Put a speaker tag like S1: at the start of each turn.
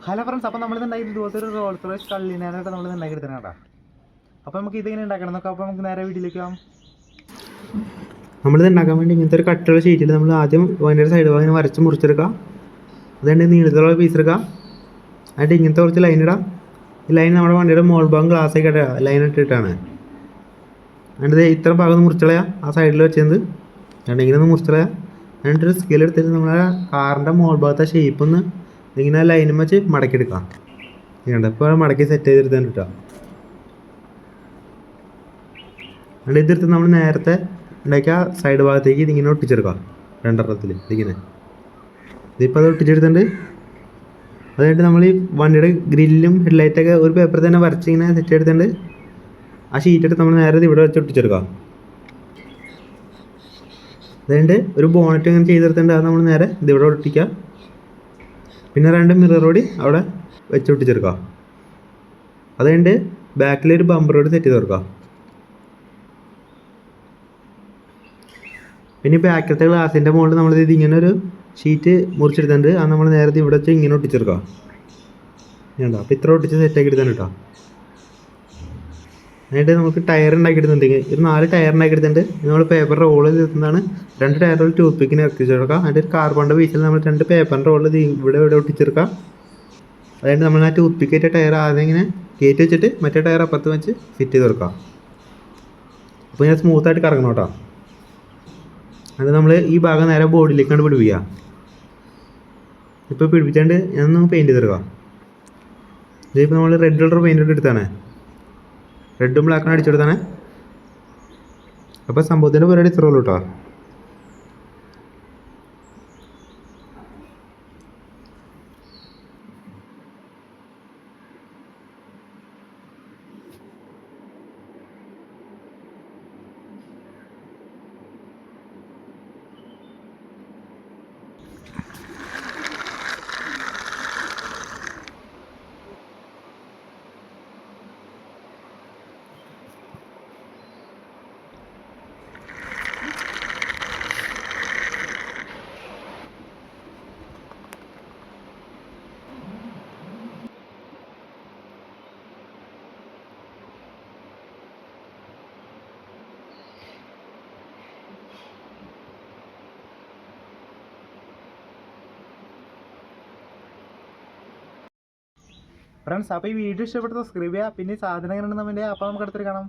S1: Hello friends, അപ്പോൾ നമ്മളിതുണ്ടാക്കി ഇതുപോലത്തെ ഒരു റോൾസ് റോയ്സ് കള്ളിനാനായിട്ട് നമ്മളിത് ഉണ്ടാക്കി എടുത്തതാണ് കേട്ടോ. അപ്പോൾ നമുക്ക് ഇതിങ്ങനെ ഉണ്ടാക്കണം എന്നൊക്കെ. അപ്പോൾ നമുക്ക് നേരെ വീട്ടിലേക്ക് പോകാം.
S2: നമ്മളിത് ഉണ്ടാക്കാൻ വേണ്ടി ഇങ്ങനത്തെ ഒരു കട്ടുള്ള ഷീറ്റിൽ നമ്മൾ ആദ്യം അതിൻ്റെ സൈഡ് ഭാഗം വരച്ച് മുറിച്ചെടുക്കുക. അതുകൊണ്ട് നീളത്തിലുള്ള പീസ് എടുക്കുക. എന്നിട്ട് ഇങ്ങനത്തെ കുറച്ച് ലൈൻ ഇടാം. ഈ ലൈൻ നമ്മുടെ വണ്ടിയുടെ മോൾ ഭാഗം ഗ്ലാസ്സൊക്കെ ഇടുക, ലൈൻ ഇട്ടിട്ടാണ്. എന്നിട്ട് ഇത്ര ഭാഗം മുറിച്ചളയാം, ആ സൈഡിൽ വെച്ചത് എന്നിട്ട് ഇങ്ങനെ ഒന്ന് മുറിച്ചളയാം. എന്നിട്ടൊരു സ്കെയിൽ എടുത്തിട്ട് നമ്മളെ കാറിൻ്റെ മോൾ ഭാഗത്തെ ഷേപ്പ് ഒന്ന് ഇങ്ങനെ ലൈനും വെച്ച് മടക്കിയെടുക്കാം. ഇങ്ങോട്ട് ഇപ്പോൾ മടക്കി സെറ്റ് ചെയ്തെടുത്താൻ കിട്ടുക. എന്നിട്ട് ഇതെടുത്ത് നമ്മൾ നേരത്തെ ഉണ്ടാക്കിയ സൈഡ് ഭാഗത്തേക്ക് ഇതിങ്ങനെ ഒട്ടിച്ചെടുക്കാം. രണ്ടെണ്ണത്തിൽ ഇതിങ്ങനെ ഇതിപ്പോൾ അത് ഒട്ടിച്ചെടുത്തിട്ടുണ്ട്. അതായിട്ട് നമ്മൾ ഈ വണ്ടിയുടെ ഗ്രില്ലും ഹെഡ്ലൈറ്റൊക്കെ ഒരു പേപ്പർ തന്നെ വരച്ച് ഇങ്ങനെ സെറ്റ് ചെയ്തിട്ടുണ്ട്. ആ ഷീറ്റ് എടുത്ത് നമ്മൾ നേരെ ഇവിടെ വെച്ച് ഒട്ടിച്ചെടുക്കാം. അതുകൊണ്ട് ഒരു ബോണറ്റ് ഇങ്ങനെ ചെയ്തെടുത്തിട്ടുണ്ട്. അത് നമ്മൾ നേരെ ഇതിവിടെ ഒട്ടിക്കുക. പിന്നെ 2 മിറർ കൂടി അവിടെ വെച്ച് ഒട്ടിച്ചെടുക്കുക. അതുകൊണ്ട് ബാക്കിലൊരു ബമ്പർ കൂടി സെറ്റ് ചെയ്ത് കൊടുക്കുക. പിന്നെ ബാക്കിലത്തെ ഗ്ലാസിൻ്റെ മുകളിൽ നമ്മളിത് ഇങ്ങനെ ഒരു ഷീറ്റ് മുറിച്ചെടുത്തിട്ടുണ്ട്. അത് നമ്മൾ നേരത്തെ ഇവിടെ വെച്ച് ഇങ്ങനെ ഒട്ടിച്ചെടുക്കുക. വേണ്ട, അപ്പോൾ ഇത്ര ഒട്ടിച്ച് സെറ്റാക്കി എടുത്താൽ കേട്ടോ. എന്നിട്ട് നമുക്ക് ടയർ ഉണ്ടാക്കിയെടുത്തിട്ടുണ്ടെങ്കിൽ ഒരു 4 ടയർ ഉണ്ടാക്കിയെടുത്തിട്ടുണ്ട്. നമ്മൾ പേപ്പർ റോൾ ചെയ്തെടുക്കുന്നതാണ്. 2 ടയറുകൾ ടൂത്ത് പിക്കിന് ഇറക്കി വെച്ചെടുക്കുക. എന്നിട്ട് ഒരു കാർബണിൻ്റെ പീസിൽ നമ്മൾ 2 പേപ്പറിൻ്റെ റോൾ ഇവിടെ ഒട്ടിച്ചെടുക്കുക. അതായത് നമ്മൾ ആ ടൂത്ത് പിക്കേറ്റ ടയർ ആദ്യം ഇങ്ങനെ കയറ്റി വെച്ചിട്ട് മറ്റേ ടയർ അപ്പുറത്ത് വെച്ച് ഫിറ്റ് ചെയ്ത് കൊടുക്കുക. അപ്പോൾ ഇങ്ങനെ സ്മൂത്തായിട്ട് കറങ്ങണം കേട്ടോ. അത് നമ്മൾ ഈ ഭാഗം നേരെ ബോഡിയിലേക്ക് കണ്ട് പിടിപ്പിക്കുക. ഇപ്പോൾ പിടിപ്പിച്ചാണ്ട് ഞാനൊന്ന് പെയിൻറ്റ് ചെയ്തെടുക്കുക. ഇതിപ്പോൾ നമ്മൾ റെഡ് കളർ പെയിൻറ്റ് എടുത്താണ്, റെഡും ബ്ലാക്കും അടിച്ചെടുത്താണ്. അപ്പോൾ സംഭവത്തിൻ്റെ പരിപാടി ഇത്ര ഉള്ളൂ കേട്ടോ.
S1: ഫ്രണ്ട്സ്, അപ്പോൾ ഈ വീഡിയോ ഇഷ്ടപ്പെട്ട് സബ്സ്ക്രൈബ് ചെയ്യുക. പിന്നെ സാധനം എങ്ങനെ ഉണ്ടെന്ന് അപ്പോൾ നമുക്ക് അടുത്തൊരു കാണാം.